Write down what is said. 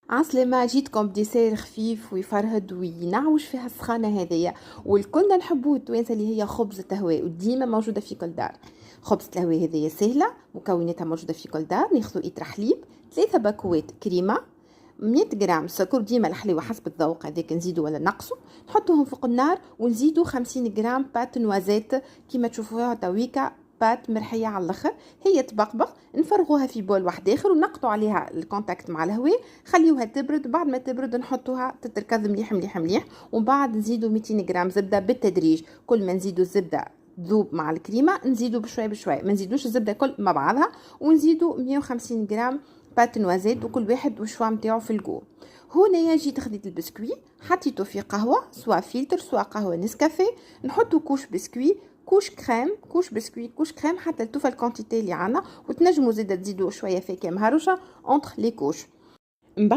عسلامة، جيتكم بديسير خفيف ويفرهد وينعوش فيها السخانة هذية، والكلنا نحبوه التوانسة، اللي هي خبزة الهواء، وديما موجودة في كل دار. خبزة الهواء هذية سهلة، مكوناتها موجودة في كل دار. ناخذوا إطر حليب، 3 باكوات كريمة، 100 جرام سكر، ديما الحليوة حسب الذوق، هذاك نزيدو ولا نقصو. نحطوهم فوق النار ونزيدو 50 جرام بات نوازيت كيما تشوفوها تويكا، بات مرحية على الاخر. هي تبقبق، نفرغوها في بول واحد اخر ونقطعوا عليها الكونتاكت مع الهواء، خليوها تبرد. بعد ما تبرد نحطوها تتركز مليح مليح مليح، ومن بعد نزيدو 200 جرام زبدة بالتدريج. كل ما نزيدو الزبدة تذوب مع الكريمة نزيدو بشوي بشوي، ما نزيدوش الزبدة كل مع بعضها. ونزيدو 150 جرام بات نوازيت، وكل واحد وشوا متاعو في الجو. هنا جيت خديت البسكوي، حطيته في قهوة سواء فلتر سواء قهوة نسكافيه. نحطو كوش بسكوي، كوش كريم، كوش بسكوي، كوش كريم، حتى توفى الكونتيتي اللي عنا. وتنجموا زيادة تزيدوا شوية فاكهة مهروشة اونتر لي كوش.